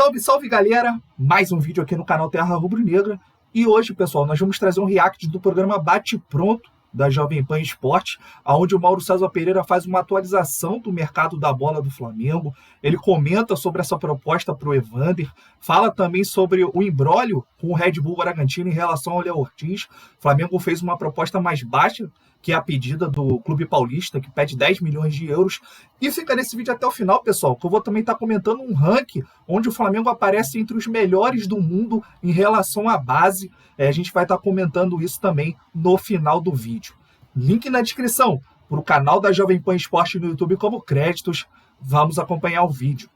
Salve, salve galera! Mais um vídeo aqui no canal Terra Rubro-Negra. E hoje, pessoal, nós vamos trazer um react do programa Bate Pronto da Jovem Pan Esporte, onde o Mauro César Pereira faz uma atualização do mercado da bola do Flamengo. Ele comenta sobre essa proposta para o Evander, fala também sobre o imbróglio com o Red Bull Bragantino em relação ao Léo Ortiz. O Flamengo fez uma proposta mais baixa, que é a pedida do Clube Paulista, que pede 10 milhões de euros. E fica nesse vídeo até o final, pessoal, que eu vou também estar comentando um ranking onde o Flamengo aparece entre os melhores do mundo em relação à base. A gente vai estar comentando isso também no final do vídeo. Link na descrição para o canal da Jovem Pan Esporte no YouTube como créditos. Vamos acompanhar o vídeo.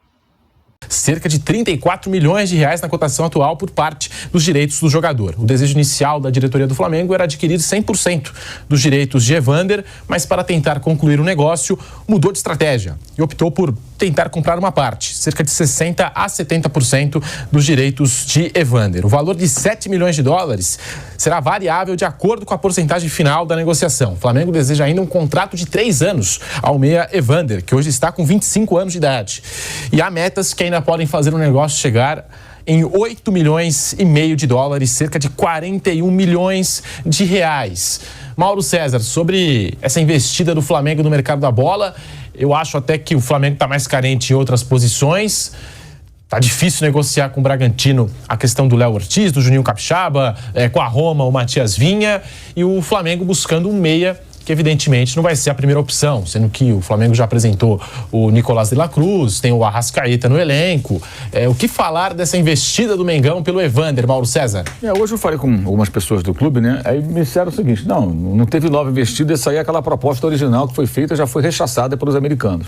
Cerca de 34 milhões de reais na cotação atual por parte dos direitos do jogador. O desejo inicial da diretoria do Flamengo era adquirir 100% dos direitos de Evander, mas para tentar concluir o negócio, mudou de estratégia e optou por tentar comprar uma parte, cerca de 60% a 70% dos direitos de Evander. O valor de 7 milhões de dólares será variável de acordo com a porcentagem final da negociação. O Flamengo deseja ainda um contrato de 3 anos ao meia Evander, que hoje está com 25 anos de idade. E há metas que ainda podem fazer o negócio chegar em 8 milhões e meio de dólares, cerca de 41 milhões de reais. Mauro César, sobre essa investida do Flamengo no mercado da bola, eu acho até que o Flamengo está mais carente em outras posições. Tá difícil negociar com o Bragantino a questão do Léo Ortiz, do Juninho Capixaba, com a Roma, o Matias Vinha, e o Flamengo buscando um meia que evidentemente não vai ser a primeira opção, sendo que o Flamengo já apresentou o Nicolás de la Cruz, tem o Arrascaeta no elenco. O que falar dessa investida do Mengão pelo Evander, Mauro César? Hoje eu falei com algumas pessoas do clube, né? Aí me disseram o seguinte: não teve nova investida, essa aí é aquela proposta original que foi feita, já foi rechaçada pelos americanos.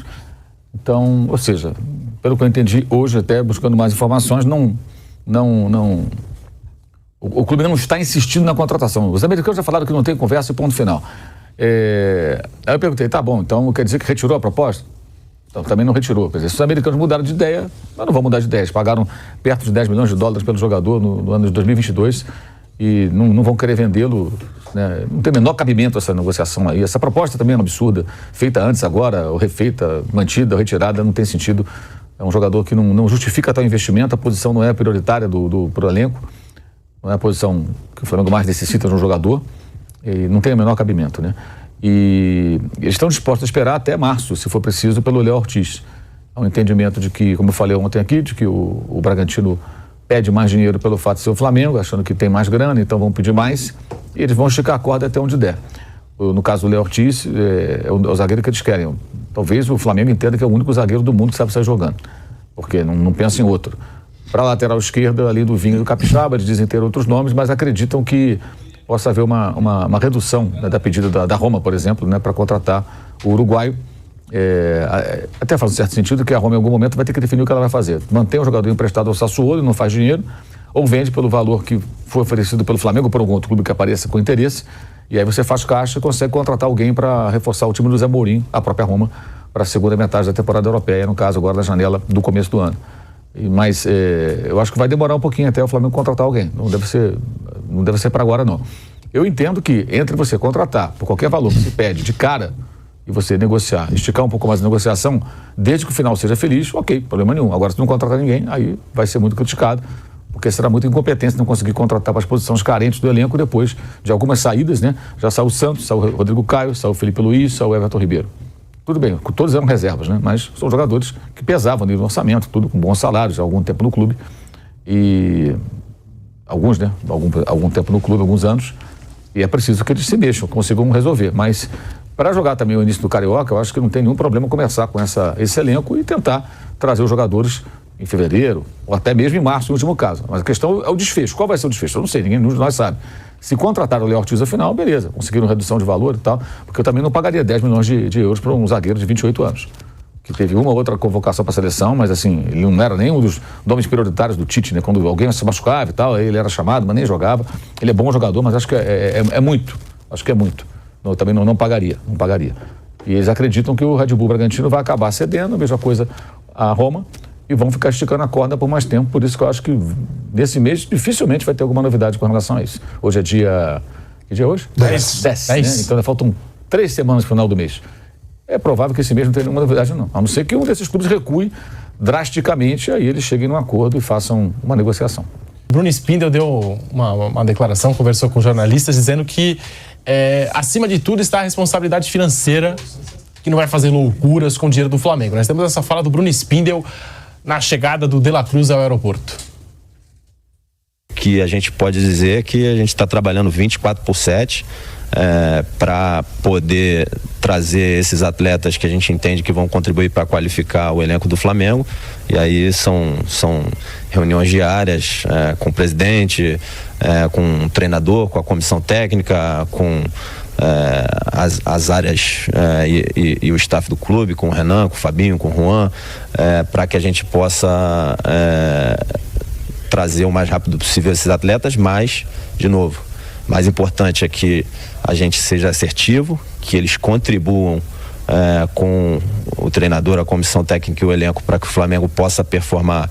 Então, ou seja, pelo que eu entendi hoje, até buscando mais informações, o clube não está insistindo na contratação. Os americanos já falaram que não tem conversa e ponto final. Aí eu perguntei, tá bom, então quer dizer que retirou a proposta? Então também não retirou. Quer dizer, se os americanos mudaram de ideia, mas não vão mudar de ideia. Eles pagaram perto de 10 milhões de dólares pelo jogador no ano de 2022 e não vão querer vendê-lo, né? Não tem o menor cabimento essa negociação aí. Essa proposta também é uma absurda, feita antes, agora, ou refeita, mantida, ou retirada, não tem sentido. É um jogador que não justifica tal investimento, a posição não é prioritária pro elenco, não é a posição que o Flamengo mais necessita de um jogador. E não tem o menor cabimento, né? E eles estão dispostos a esperar até março, se for preciso, pelo Léo Ortiz. Há um entendimento de que, como eu falei ontem aqui, de que o Bragantino pede mais dinheiro pelo fato de ser o Flamengo, achando que tem mais grana, então vão pedir mais, e eles vão esticar a corda até onde der. No caso do Léo Ortiz, é o zagueiro que eles querem. Talvez o Flamengo entenda que é o único zagueiro do mundo que sabe sair jogando, porque não pensa em outro. Para a lateral esquerda, ali do Vinha e do Capixaba, eles dizem ter outros nomes, mas acreditam que possa haver uma redução, né, da pedida da Roma, por exemplo, né, para contratar o uruguaio. Até faz um certo sentido que a Roma em algum momento vai ter que definir o que ela vai fazer. Mantém o jogador emprestado ao Sassuolo e não faz dinheiro, ou vende pelo valor que foi oferecido pelo Flamengo por algum outro clube que apareça com interesse, e aí você faz caixa e consegue contratar alguém para reforçar o time do Zé Mourinho, a própria Roma, para a segunda metade da temporada europeia, no caso agora da janela do começo do ano. Mas eu acho que vai demorar um pouquinho até o Flamengo contratar alguém. Não deve ser para agora, não. Eu entendo que entre você contratar por qualquer valor que se pede de cara e você negociar, esticar um pouco mais a negociação, desde que o final seja feliz, ok, problema nenhum. Agora, se não contratar ninguém, aí vai ser muito criticado, porque será muita incompetência não conseguir contratar para as posições carentes do elenco depois de algumas saídas, né? Já saiu o Santos, saiu o Rodrigo Caio, saiu o Felipe Luiz, saiu o Everton Ribeiro. Tudo bem, todos eram reservas, né? Mas são jogadores que pesavam no orçamento, tudo com bons salários, há algum tempo no clube. E alguns, né? Algum tempo no clube, alguns anos. E é preciso que eles se mexam, consigam resolver. Mas para jogar também o início do Carioca, eu acho que não tem nenhum problema começar com esse elenco e tentar trazer os jogadores em fevereiro, ou até mesmo em março, no último caso. Mas a questão é o desfecho. Qual vai ser o desfecho? Eu não sei, ninguém de nós sabe. Se contratar o Léo Ortiz ao final, beleza, conseguiram redução de valor e tal, porque eu também não pagaria 10 milhões de euros para um zagueiro de 28 anos, que teve uma ou outra convocação para a seleção, mas assim, ele não era nem um dos nomes prioritários do Tite, né? Quando alguém se machucava e tal, aí ele era chamado, mas nem jogava. Ele é bom jogador, mas acho que é muito. Acho que é muito. Eu também não pagaria. E eles acreditam que o Red Bull Bragantino vai acabar cedendo, a mesma coisa a Roma, e vão ficar esticando a corda por mais tempo. Por isso que eu acho que nesse mês dificilmente vai ter alguma novidade com relação a isso. Hoje é dia... Que dia é hoje? 10. Né? Então faltam 3 semanas no final do mês. é provável que esse mês não tenha nenhuma novidade, não. A não ser que um desses clubes recue drasticamente, aí eles cheguem num acordo e façam uma negociação. Bruno Spindel deu uma declaração, conversou com jornalistas, dizendo que, acima de tudo, está a responsabilidade financeira, que não vai fazer loucuras com o dinheiro do Flamengo. Nós temos essa fala do Bruno Spindel na chegada do De La Cruz ao aeroporto. Que a gente pode dizer que a gente está trabalhando 24/7 para poder trazer esses atletas que a gente entende que vão contribuir para qualificar o elenco do Flamengo. E aí são reuniões diárias com o presidente, com o treinador, com a comissão técnica, com as áreas e o staff do clube, com o Renan, com o Fabinho, com o Juan, para que a gente possa trazer o mais rápido possível esses atletas, mas, de novo, mais importante é que a gente seja assertivo, que eles contribuam com o treinador, a comissão técnica e o elenco para que o Flamengo possa performar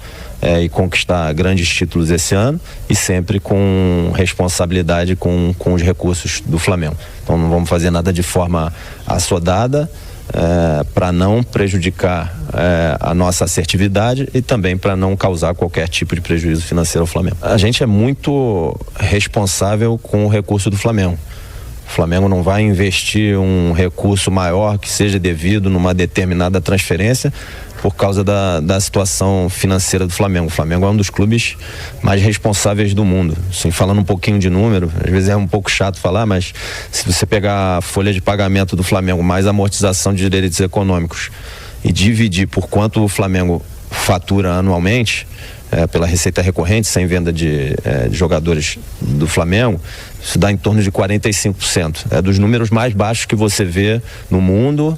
e conquistar grandes títulos esse ano, e sempre com responsabilidade com os recursos do Flamengo. Então não vamos fazer nada de forma assodada, para não prejudicar a nossa assertividade e também para não causar qualquer tipo de prejuízo financeiro ao Flamengo. A gente é muito responsável com o recurso do Flamengo. O Flamengo não vai investir um recurso maior que seja devido numa determinada transferência por causa da situação financeira do Flamengo. O Flamengo é um dos clubes mais responsáveis do mundo. Assim, falando um pouquinho de número, às vezes é um pouco chato falar, mas se você pegar a folha de pagamento do Flamengo mais amortização de direitos econômicos e dividir por quanto o Flamengo fatura anualmente, pela receita recorrente, sem venda de jogadores do Flamengo, isso dá em torno de 45%. É dos números mais baixos que você vê no mundo,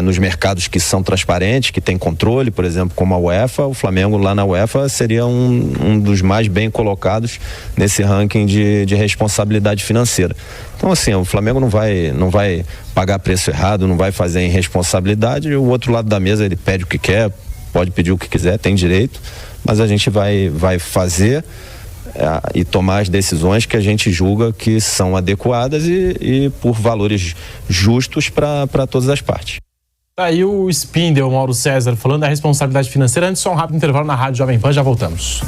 nos mercados que são transparentes, que tem controle, por exemplo, como a UEFA. O Flamengo lá na UEFA seria um dos mais bem colocados nesse ranking de responsabilidade financeira. Então, assim, o Flamengo não vai pagar preço errado, não vai fazer irresponsabilidade. O outro lado da mesa, ele pede o que quer, pode pedir o que quiser, tem direito, mas a gente vai fazer e tomar as decisões que a gente julga que são adequadas e por valores justos para todas as partes. Aí o Spindel, o Mauro César, falando da responsabilidade financeira. Antes, só um rápido intervalo na Rádio Jovem Pan, já voltamos.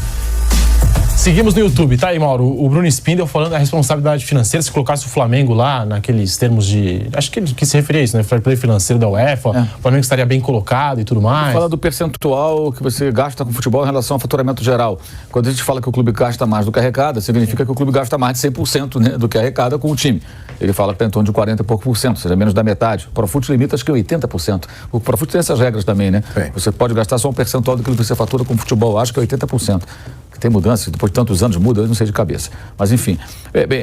Seguimos no YouTube, tá aí, Mauro? O Bruno Spindel falando da responsabilidade financeira. Se colocasse o Flamengo lá naqueles termos de... Acho que ele quis se referir a isso, né? Fair play financeiro da UEFA. O Flamengo estaria bem colocado e tudo mais. Fala do percentual que você gasta com futebol em relação ao faturamento geral. Quando a gente fala que o clube gasta mais do que arrecada, significa que o clube gasta mais de 100%, né, do que arrecada com o time. Ele fala que está em torno de 40 e pouco por cento, ou seja, menos da metade. O Profut limita, acho que 80%. O Profut tem essas regras também, né? Você pode gastar só um percentual do que você fatura com futebol, acho que é 80%. Tem mudança, depois de tantos anos muda, eu não sei de cabeça. Mas enfim,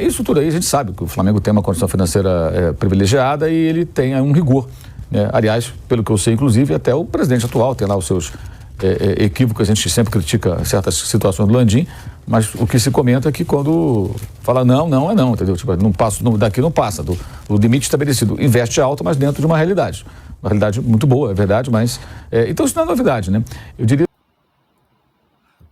isso tudo aí a gente sabe que o Flamengo tem uma condição financeira privilegiada e ele tem um rigor, né? Aliás, pelo que eu sei, inclusive, até o presidente atual tem lá os seus equívocos. A gente sempre critica certas situações do Landim, mas o que se comenta é que quando fala não é não, entendeu? Tipo, daqui não passa, do limite estabelecido. Investe alto, mas dentro de uma realidade. Uma realidade muito boa, é verdade, mas... então isso não é novidade, né? Eu diria...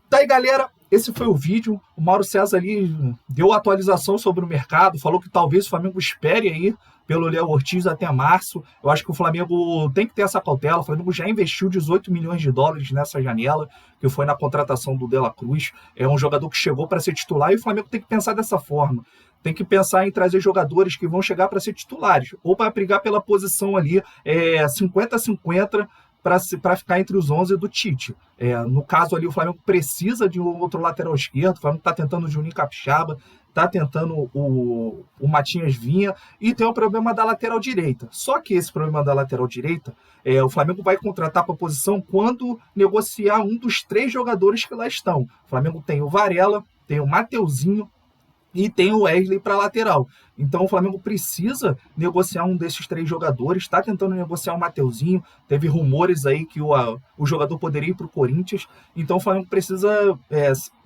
Daí, galera, esse foi o vídeo. O Mauro César ali deu atualização sobre o mercado, falou que talvez o Flamengo espere aí pelo Léo Ortiz até março. Eu acho que o Flamengo tem que ter essa cautela. O Flamengo já investiu 18 milhões de dólares nessa janela, que foi na contratação do De La Cruz. É um jogador que chegou para ser titular e o Flamengo tem que pensar dessa forma. Tem que pensar em trazer jogadores que vão chegar para ser titulares, ou para brigar pela posição ali 50-50, para ficar entre os 11 do Tite. No caso ali, o Flamengo precisa de um outro lateral esquerdo. O Flamengo está tentando o Juninho Capixaba, está tentando o Matias Vinha, e tem o problema da lateral direita. Só que esse problema da lateral direita, o Flamengo vai contratar para a posição quando negociar um dos 3 jogadores que lá estão. O Flamengo tem o Varela, tem o Mateuzinho e tem o Wesley para lateral. Então o Flamengo precisa negociar um desses 3 jogadores, está tentando negociar o Mateuzinho, teve rumores aí que o jogador poderia ir para o Corinthians, então o Flamengo precisa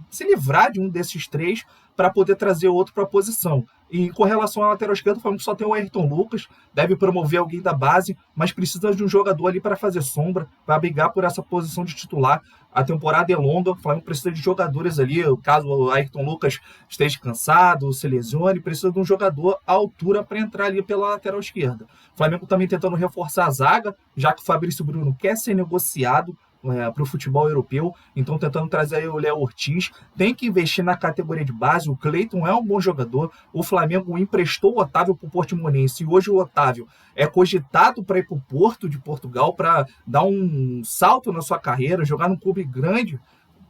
se livrar de um desses 3 para poder trazer outro para a posição. E com relação à lateral esquerda, o Flamengo só tem o Ayrton Lucas, deve promover alguém da base, mas precisa de um jogador ali para fazer sombra, para brigar por essa posição de titular. A temporada é longa, o Flamengo precisa de jogadores ali, caso o Ayrton Lucas esteja cansado, se lesione, precisa de um jogador jogador à altura para entrar ali pela lateral esquerda. O Flamengo também tentando reforçar a zaga, já que o Fabrício Bruno quer ser negociado para o futebol europeu, então tentando trazer aí o Léo Ortiz. Tem que investir na categoria de base. O Cleiton é um bom jogador. O Flamengo emprestou o Otávio para o Portimonense e hoje o Otávio é cogitado para ir para o Porto de Portugal para dar um salto na sua carreira, jogar num clube grande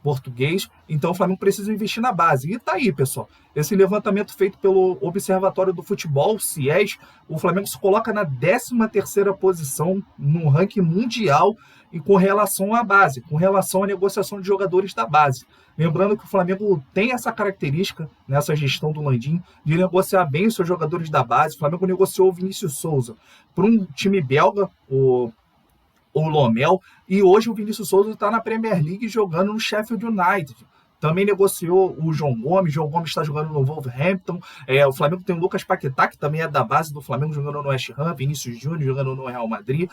português. Então o Flamengo precisa investir na base. E tá aí, pessoal. Esse levantamento feito pelo Observatório do Futebol, CIES, o Flamengo se coloca na 13ª posição no ranking mundial e com relação à base, com relação à negociação de jogadores da base. Lembrando que o Flamengo tem essa característica, nessa gestão do Landim, de negociar bem os seus jogadores da base. O Flamengo negociou o Vinícius Souza para um time belga, o Lomel, e hoje o Vinícius Souza está na Premier League jogando no Sheffield United. Também negociou o João Gomes está jogando no Wolverhampton. O Flamengo tem o Lucas Paquetá, que também é da base do Flamengo, jogando no West Ham, Vinícius Júnior jogando no Real Madrid,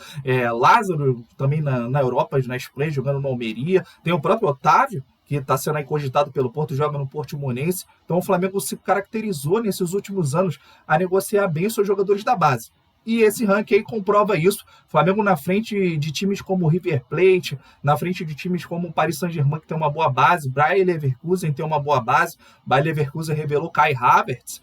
Lázaro também na Europa, na Espanha, jogando no Almeria. Tem o próprio Otávio, que está sendo aí cogitado pelo Porto, joga no Portimonense. Então o Flamengo se caracterizou nesses últimos anos a negociar bem os seus jogadores da base. E esse ranking aí comprova isso. Flamengo na frente de times como o River Plate, na frente de times como o Paris Saint-Germain, que tem uma boa base, Bayer Leverkusen tem uma boa base, Bayer Leverkusen revelou Kai Havertz,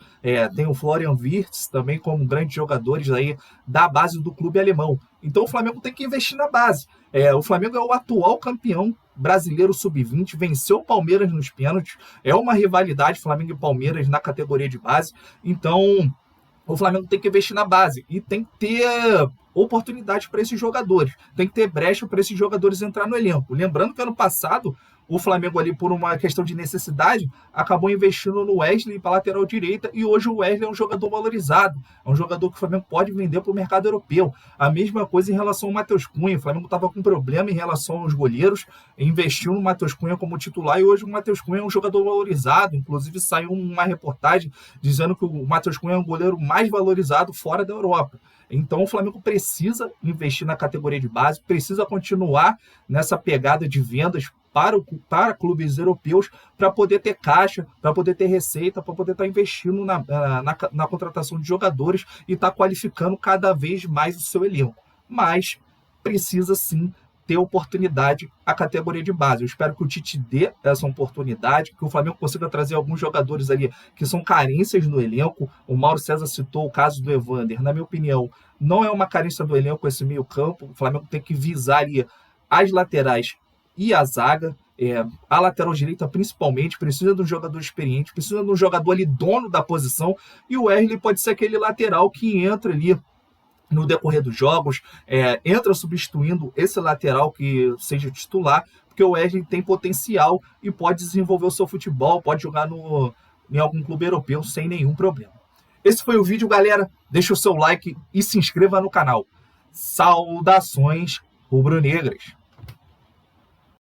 tem o Florian Wirtz também como grandes jogadores aí da base do clube alemão. Então o Flamengo tem que investir na base. O Flamengo é o atual campeão brasileiro sub-20, venceu o Palmeiras nos pênaltis, é uma rivalidade Flamengo e Palmeiras na categoria de base. Então o Flamengo tem que investir na base e tem que ter oportunidade para esses jogadores. Tem que ter brecha para esses jogadores entrar no elenco. Lembrando que ano passado o Flamengo ali, por uma questão de necessidade, acabou investindo no Wesley para lateral direita e hoje o Wesley é um jogador valorizado. É um jogador que o Flamengo pode vender para o mercado europeu. A mesma coisa em relação ao Matheus Cunha. O Flamengo estava com problema em relação aos goleiros, investiu no Matheus Cunha como titular e hoje o Matheus Cunha é um jogador valorizado. Inclusive saiu uma reportagem dizendo que o Matheus Cunha é um goleiro mais valorizado fora da Europa. Então o Flamengo precisa investir na categoria de base, precisa continuar nessa pegada de vendas para clubes europeus, para poder ter caixa, para poder ter receita, para poder estar investindo na contratação de jogadores e estar qualificando cada vez mais o seu elenco. Mas precisa sim ter oportunidade a categoria de base. Eu espero que o Tite dê essa oportunidade, que o Flamengo consiga trazer alguns jogadores ali que são carências no elenco. O Mauro César citou o caso do Evander. Na minha opinião, não é uma carência do elenco esse meio campo. O Flamengo tem que visar ali as laterais e a zaga. A lateral direita principalmente precisa de um jogador experiente, precisa de um jogador ali dono da posição, e o Wesley pode ser aquele lateral que entra ali no decorrer dos jogos, entra substituindo esse lateral que seja titular, porque o Wesley tem potencial e pode desenvolver o seu futebol, pode jogar em algum clube europeu sem nenhum problema. Esse foi o vídeo, galera. Deixa o seu like e se inscreva no canal. Saudações rubro-negras!